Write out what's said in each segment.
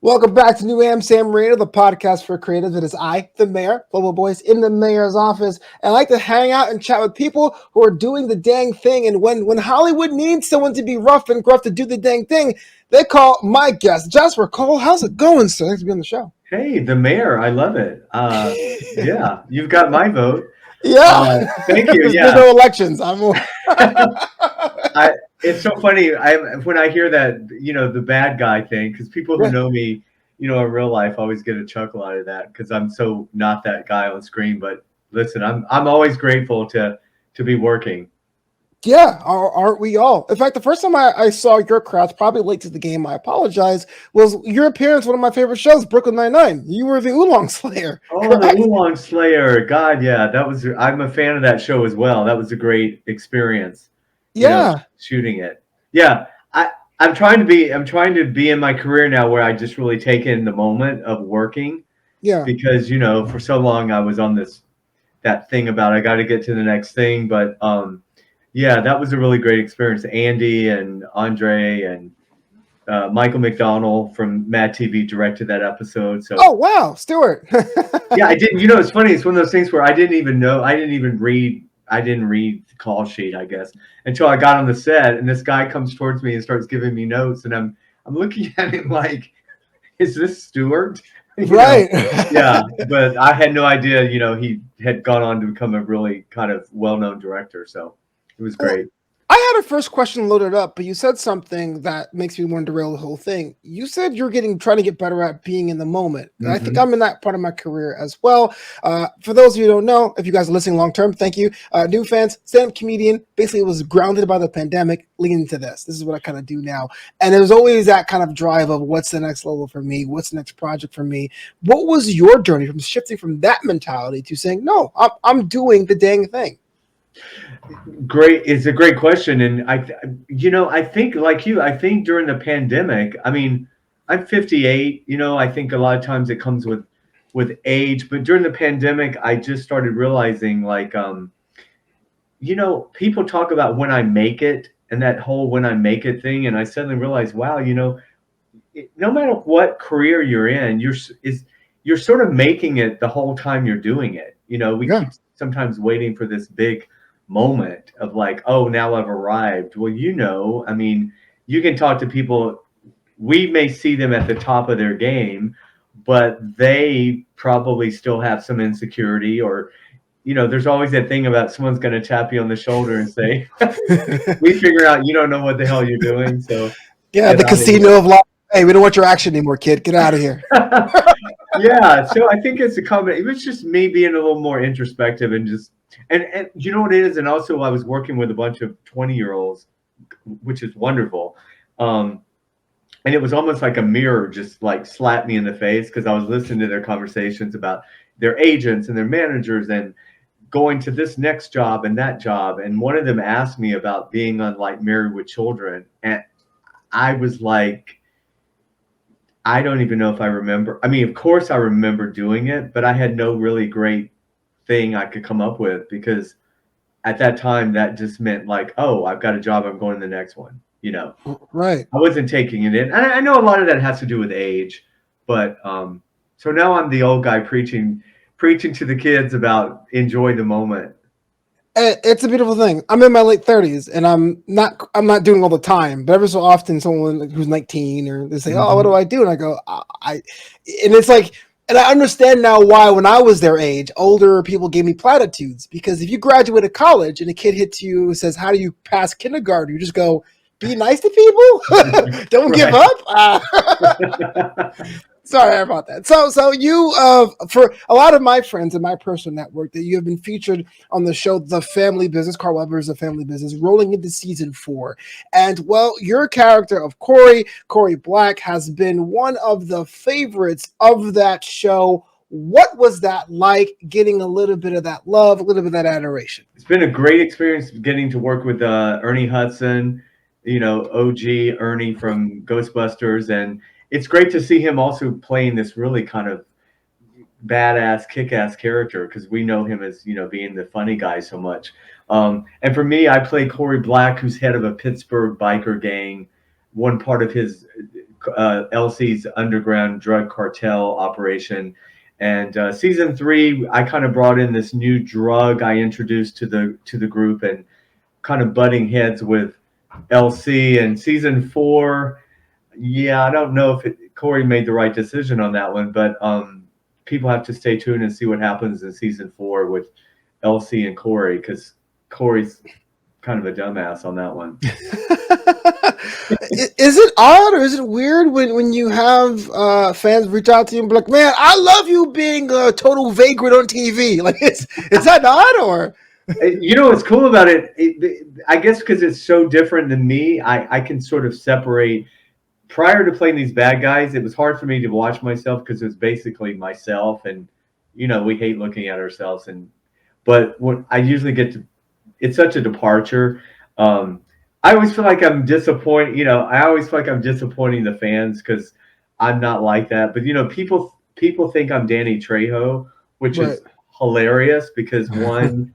Welcome back to New Amsterdam Radio, the podcast for creatives. It is I, the mayor, Flobo Boyce, in the mayor's office. And I like to hang out and chat with people who are doing the dang thing. And when Hollywood needs someone to be rough and gruff to do the dang thing, they call my guest, Jasper Cole. How's it going, sir? Thanks for being on the show. Hey, the mayor, I love it. Yeah, you've got my vote. Yeah. Thank you. There's Yeah, no elections. I. It's so funny. When I hear that, the bad guy thing, because people who Yeah. know me, in real life, always get a chuckle out of that because I'm so not that guy on screen. But listen, I'm always grateful to be working. Yeah, aren't we all? In fact, the first time I saw your crowds, probably late to the game, I apologize, was your appearance on one of my favorite shows, Brooklyn Nine-Nine. You were the Oolong Slayer, Oh, the correct? Oolong Slayer. God, yeah, that was. I'm a fan of that show as well. That was a great experience. Yeah, Shooting it. Yeah, I'm trying to be in my career now where I just really take in the moment of working yeah. because for so long I was on that thing about I got to get to the next thing, but yeah, that was a really great experience. Andy and Andre and Michael McDonald from Mad TV directed that episode. So Oh, wow, Stuart. yeah, I didn't. It's funny. It's one of those things where I didn't even know. I didn't even read. I didn't read the call sheet, I guess, until I got on the set, and this guy comes towards me and starts giving me notes, and I'm looking at him like, "Is this Stewart?" you know? Right. Yeah, but I had no idea. He had gone on to become a really kind of well-known director, so it was Well, great. I had a first question loaded up, but you said something that makes me want to derail the whole thing. You said you're trying to get better at being in the moment. And I think Hmm. I'm in that part of my career as well. For those of you who don't know, if you guys are listening long term, thank you. New fans, stand-up comedian, basically was grounded by the pandemic, leading to this. This is what I kind of do now. And there's always that kind of drive of what's the next level for me? What's the next project for me? What was your journey from shifting from that mentality to saying, no, I'm doing the dang thing? Great. It's a great question. And I think like you, I think during the pandemic, I mean, I'm 58, I think a lot of times it comes with age, but during the pandemic, I just started realizing like, people talk about when I make it and that whole when I make it thing. And I suddenly realized, wow, no matter what career you're in, you're sort of making it the whole time you're doing it. We Yeah. keep sometimes waiting for this big moment of like, oh, now I've arrived. Well, I mean, you can talk to people. We may see them at the top of their game, but they probably still have some insecurity or there's always that thing about someone's going to tap you on the shoulder and say, we figure out you don't know what the hell you're doing, so Yeah, get the out of casino here. of life. Hey, we don't want your action anymore, kid. Get out of here. Yeah, so I think it's a combination. It was just me being a little more introspective and just and you know what it is, and also I was working with a bunch of 20-year-olds, which is wonderful. Um, and it was almost like a mirror just like slapped me in the face because I was listening to their conversations about their agents and their managers and going to this next job and that job. And one of them asked me about being on like Married with Children, and I was like, I don't even know if I remember. I mean, of course I remember doing it, but I had no really great thing I could come up with because at that time that just meant like, oh, I've got a job, I'm going to the next one. Right. I wasn't taking it in. And I know a lot of that has to do with age, but so now I'm the old guy preaching to the kids about enjoy the moment. It's a beautiful thing. I'm in my late 30s, and I'm not doing all the time, but every so often, someone who's 19 or they say, "Oh, what do Mhm. I do?" And I go, and it's like, and I understand now why when I was their age, older people gave me platitudes because if you graduate college and a kid hits you and says, "How do you pass kindergarten?" You just go, "Be nice to people, don't give Right. up." Sorry about that. So you, for a lot of my friends in my personal network, that you have been featured on the show The Family Business. Carl Weber's The Family Business, rolling into season 4. And well, your character of Corey Black, has been one of the favorites of that show. What was that like, getting a little bit of that love, a little bit of that adoration? It's been a great experience getting to work with Ernie Hudson, OG Ernie from Ghostbusters, and it's great to see him also playing this really kind of badass, kick-ass character because we know him as being the funny guy so much. And for me, I play Corey Black, who's head of a Pittsburgh biker gang. One part of his LC's underground drug cartel operation. And season 3, I kind of brought in this new drug I introduced to the group, and kind of butting heads with LC. And season 4, yeah, I don't know if Corey made the right decision on that one, but people have to stay tuned and see what happens in season 4 with LC and Corey, because Corey's kind of a dumbass on that one. Is it odd or is it weird when you have fans reach out to you and be like, man, I love you being a total vagrant on TV? Like, is that odd or? You know what's cool about it? I guess because it's so different than me, I can sort of separate. Prior to playing these bad guys, it was hard for me to watch myself because it was basically myself, and we hate looking at ourselves. But when I usually get to, it's such a departure. I always feel like I'm disappointed. I always feel like I'm disappointing the fans because I'm not like that. But people think I'm Danny Trejo, which is hilarious because one,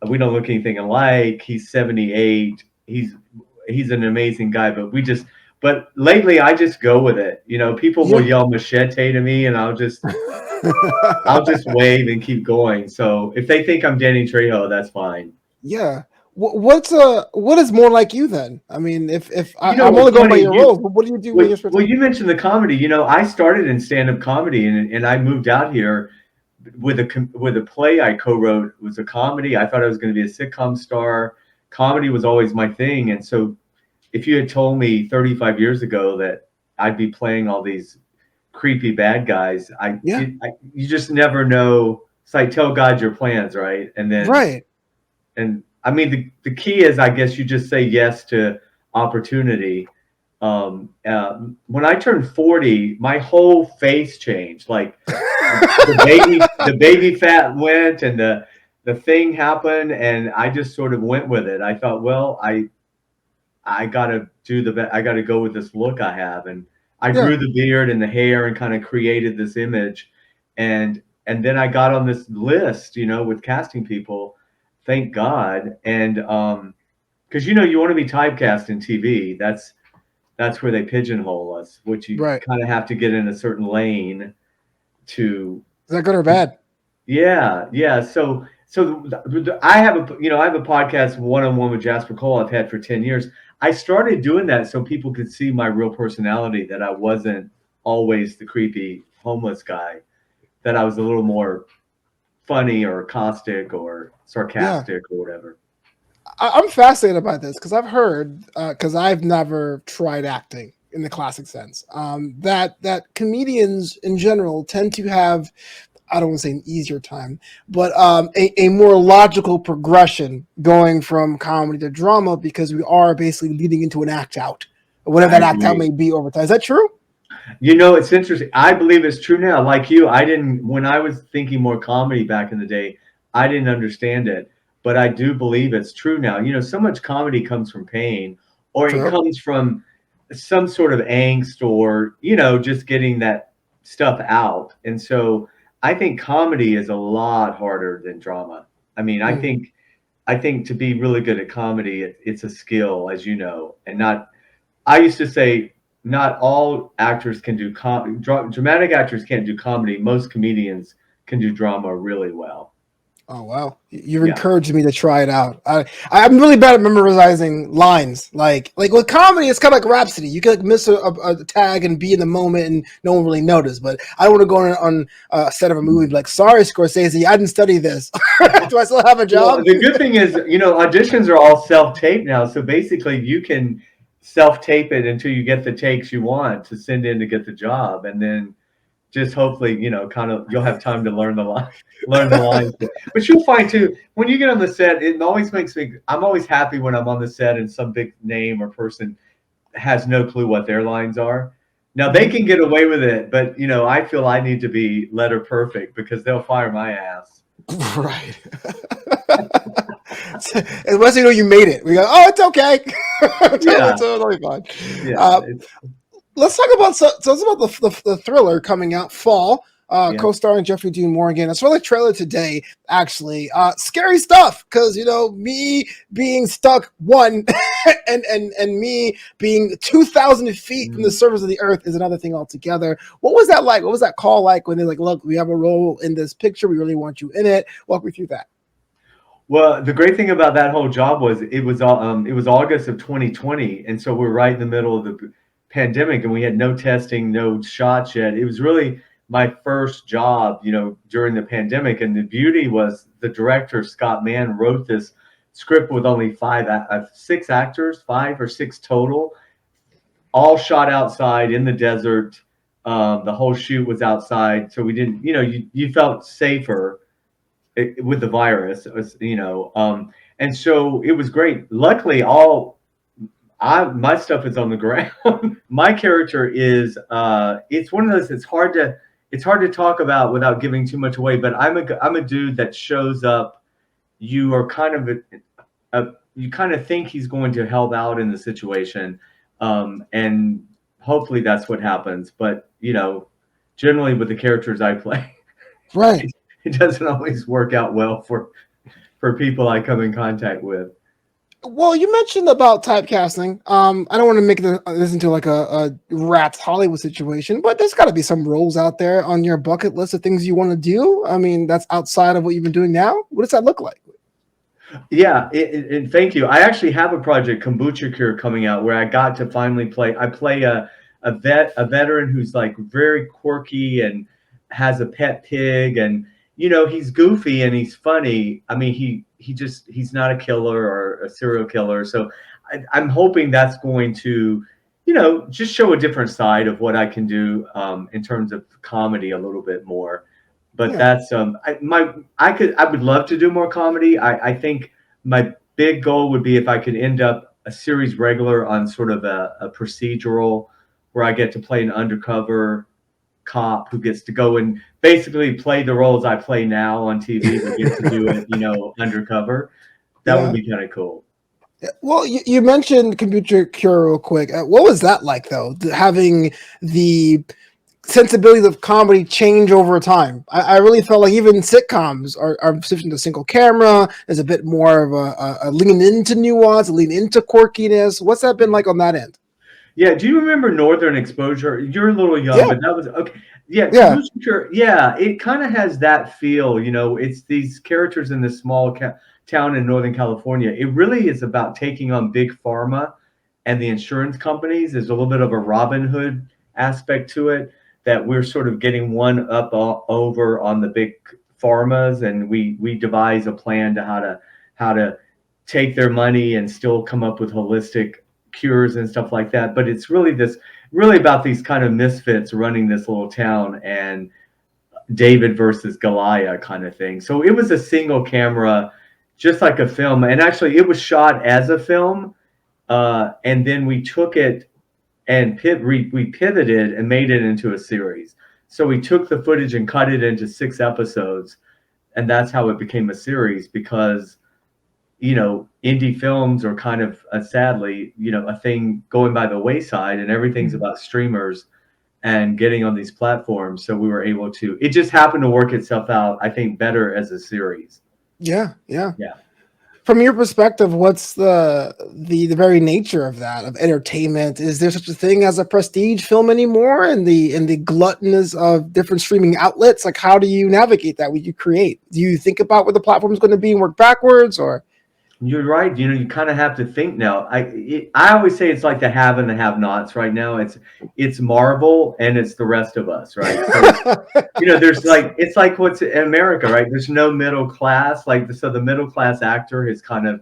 we don't look anything alike. He's 78. He's an amazing guy, but lately I just go with it. People will yell machete to me, and I'll just wave and keep going. So if they think I'm Danny Trejo, that's fine. Yeah. What is more like you then? I mean, if I'm only going by your roles, but what do you do? Well, you mentioned the comedy. I started in stand-up comedy, and I moved out here with a play I co-wrote. It was a comedy. I thought I was going to be a sitcom star. Comedy was always my thing, and so if you had told me 35 years ago that I'd be playing all these creepy bad guys, you just never know. It's like, tell God your plans, right? And then and I mean, the key is, I guess, you just say yes to opportunity. When I turned 40, my whole face changed. Like the baby fat went, and the thing happened, and I just sort of went with it. I thought, well, I gotta I gotta go with this look I have, and I grew the beard and the hair and kind of created this image, and then I got on this list, with casting people. Thank God. And because you want to be typecast in TV, that's where they pigeonhole us, which you kind of have to get in a certain lane to. Is that good or bad? Yeah. So I have a podcast one-on-one with Jasper Cole I've had for 10 years. I started doing that so people could see my real personality, that I wasn't always the creepy homeless guy, that I was a little more funny or caustic or sarcastic or whatever. I'm fascinated by this because I've heard, because I've never tried acting in the classic sense, that comedians in general tend to have, I don't want to say an easier time, but a more logical progression going from comedy to drama, because we are basically leading into an act out, or whatever that act out may be over time. Is that true? It's interesting. I believe it's true now. Like you, when I was thinking more comedy back in the day, I didn't understand it, but I do believe it's true now. So much comedy comes from pain, or it comes from some sort of angst, or, just getting that stuff out. And so I think comedy is a lot harder than drama. I mean, I think to be really good at comedy, it's a skill, as you know, and I used to say, not all actors can do comedy. Dramatic actors can't do comedy. Most comedians can do drama really well. Oh, wow. You've encouraged me to try it out. I'm really bad at memorizing lines. Like with comedy, it's kind of like Rhapsody. You can miss a tag and be in the moment and no one really notice. But I don't want to go on a set of a movie and be like, sorry, Scorsese, I didn't study this. Do I still have a job? Well, the good thing is, auditions are all self-taped now. So basically you can self-tape it until you get the takes you want to send in to get the job. And then just hopefully, kind of, you'll have time to learn the lines. But you'll find too, when you get on the set, it always makes me, I'm always happy when I'm on the set and some big name or person has no clue what their lines are. Now they can get away with it, but I feel I need to be letter perfect because they'll fire my ass. Right. Unless you made it. We go, oh, it's okay. It's totally fine. Let's talk about the thriller coming out fall. Yeah. co-starring Jeffrey Dean Morgan. I saw the trailer today, actually. Scary stuff, because me being stuck one, and me being 2,000 feet from the surface of the earth is another thing altogether. What was that like? What was that call like when they're like, "Look, we have a role in this picture. We really want you in it." Walk me through that. Well, the great thing about that whole job was it was August of 2020, and so we're right in the middle of the pandemic, and we had no testing, no shots yet. It was really my first job, during the pandemic, and the beauty was the director Scott Mann wrote this script with only six actors, five or six total, all shot outside in the desert. The whole shoot was outside, so we didn't, you felt safer with the virus, and so it was great. Luckily, my stuff is on the ground. My character is, it's one of those. It's hard to talk about without giving too much away. But I'm a dude that shows up. You are kind of you kind of think he's going to help out in the situation, and hopefully that's what happens. But generally with the characters I play, Right. it doesn't always work out well for people I come in contact with. Well, you mentioned about typecasting. I don't want to make this into like a Rats Hollywood situation, but there's got to be some roles out there on your bucket list of things you want to do. I mean, that's outside of what you've been doing now. What does that look like? Yeah, and thank you. I actually have a project, Kombucha Cure, coming out where I got to finally play. I play a veteran who's like very quirky and has a pet pig, and he's goofy and he's funny. I mean, he's not a killer or a serial killer. So I'm hoping that's going to, just show a different side of what I can do, in terms of comedy a little bit more. But Yeah. that's I would love to do more comedy. I think my big goal would be if I could end up a series regular on sort of a procedural where I get to play an undercover cop who gets to go and basically play the roles I play now on TV, but get to do it, undercover. That would Yeah. be kind of cool. Well, you mentioned Computer Cure real quick. What was that like, though? Having the sensibilities of comedy change over time. I really felt like even sitcoms are positioned to single camera. There's a bit more of a lean into nuance, a lean into quirkiness. What's that been like on that end? Yeah, do you remember Northern Exposure? You're a little young, Yeah, but that was okay. Yeah, yeah, Kombucha Cure. Yeah, it kind of has that feel. It's these characters in this small town in Northern California. It really is about taking on big pharma and the insurance companies. There's a little bit of a Robin Hood aspect to it that we're sort of getting one up over on the big pharmas, and we devise a plan to how to take their money and still come up with holistic cures and stuff like that. But it's really about these kind of misfits running this little town, and David versus Goliath kind of thing. So it was a single camera, just like a film. And actually it was shot as a film. And then we took it and we pivoted and made it into a series. So we took the footage and cut it into 6 episodes. And that's how it became a series, because indie films are kind of, sadly, a thing going by the wayside, and everything's about streamers and getting on these platforms. So we were able to, it just happened to work itself out, I think, better as a series. yeah, yeah. Yeah. From your perspective, what's the very nature of that, of entertainment? Is there such a thing as a prestige film anymore, and the gluttonous of different streaming outlets? Like, how do you navigate that? What you create? Do you think about where the platform is going to be and work backwards, or? You're right. You kind of have to think now. I always say it's like the have and the have-nots right now. It's Marvel and it's the rest of us, right? So, there's like, it's like what's in America, right? There's no middle class. So the middle class actor is kind of,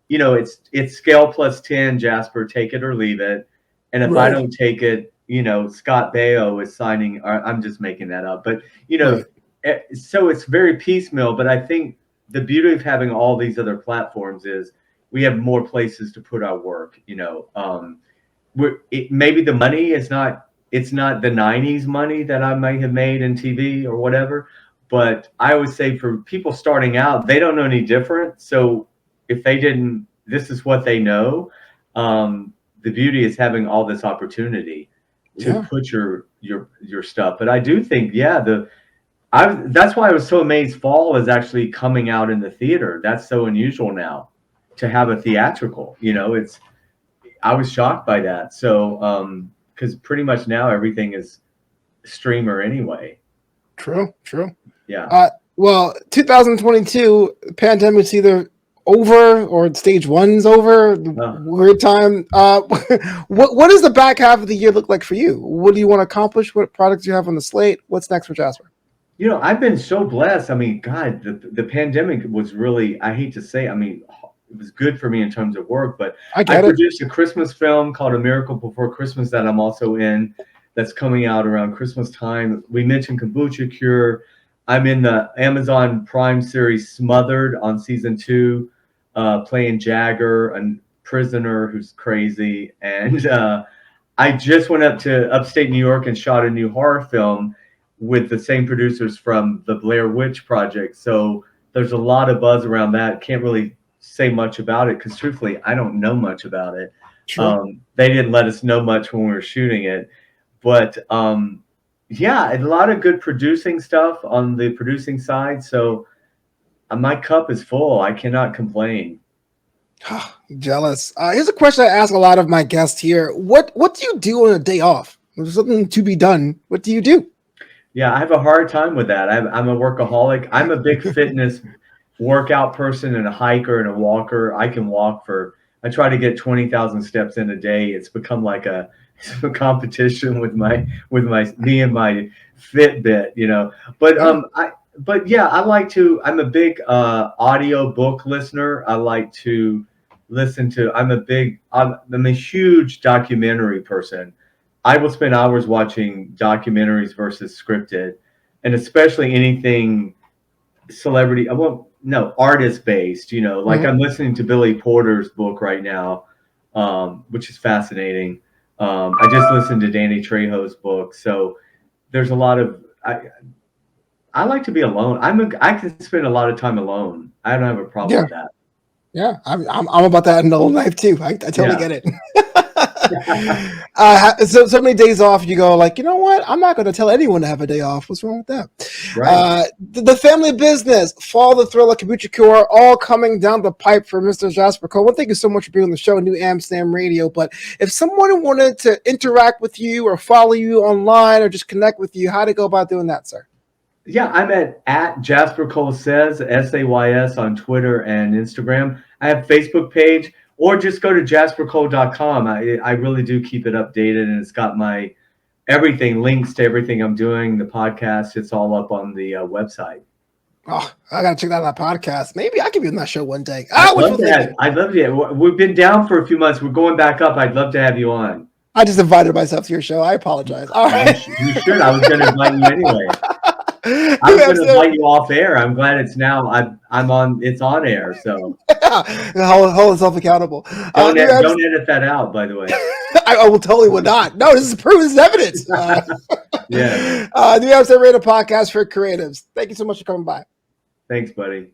it's scale plus 10, Jasper, take it or leave it. And if I Right, don't take it, Scott Baio is signing, or I'm just making that up, but right. so it's very piecemeal. But I think the beauty of having all these other platforms is we have more places to put our work. Maybe the money is not, it's not the 90s money that I might have made in TV or whatever, but I always say for people starting out, they don't know any different. So if they didn't, this is what they know. The beauty is having all this opportunity to Yeah. put your stuff. But I do think, yeah, That's why I was so amazed Fall is actually coming out in the theater. That's so unusual now to have a theatrical. I was shocked by that. So, because pretty much now everything is streamer anyway. True. Yeah. Well, 2022 pandemic's either over or stage one's over. Weird time. What does the back half of the year look like for you? What do you want to accomplish? What products do you have on the slate? What's next for Jasper? I've been so blessed. I mean, God, the pandemic was really, I hate to say, I mean, it was good for me in terms of work, but I produced a Christmas film called A Miracle Before Christmas that I'm also in, that's coming out around Christmas time. We mentioned Kombucha Cure. I'm in the Amazon Prime series Smothered on season 2, playing Jagger, a prisoner who's crazy. And I just went up to upstate New York and shot a new horror film with the same producers from the Blair Witch Project. So there's a lot of buzz around that. Can't really say much about it because truthfully, I don't know much about it. They didn't let us know much when we were shooting it. But yeah, a lot of good producing stuff on the producing side. So my cup is full. I cannot complain. Jealous. Here's a question I ask a lot of my guests here. What do you do on a day off? There's something to be done. What do you do? Yeah, I have a hard time with that. I'm a workaholic. I'm a big fitness workout person and a hiker and a walker. I try to get 20,000 steps in a day. It's become like a competition with me and my Fitbit. But yeah, I'm a big audio book listener. I like to listen to, I'm a huge documentary person. I will spend hours watching documentaries versus scripted, and especially anything celebrity, artist based, like I'm listening to Billy Porter's book right now, which is fascinating. I just listened to Danny Trejo's book. So there's a lot of, I like to be alone. I can spend a lot of time alone. I don't have a problem with that. Yeah, I'm about that in the whole life too. I totally get it. So many days off, you go like, you know what? I'm not going to tell anyone to have a day off. What's wrong with that? Right. The family business, Fall, the Thriller, Kombucha Cure, all coming down the pipe for Mr. Jasper Cole. Well, thank you so much for being on the show, New Amsterdam Radio. But if someone wanted to interact with you or follow you online or just connect with you, how to go about doing that, sir? Yeah, I'm at Jasper Cole Says, SAYS on Twitter and Instagram. I have a Facebook page, or just go to jaspercole.com. I really do keep it updated, and it's got my everything, links to everything I'm doing, the podcast. It's all up on the website. Oh, I got to check out that podcast. Maybe I could be on that show one day. I'd love to. We've been down for a few months. We're going back up. I'd love to have you on. I just invited myself to your show. I apologize. All right. You should. I was going to invite you anyway. I was going to invite you off air. I'm glad it's now. It's on air. So hold yourself accountable. Don't edit that out, by the way. I will totally would not. No, this is proof. This is evidence. Yeah. New Amsterdam Radio podcast for creatives. Thank you so much for coming by. Thanks, buddy.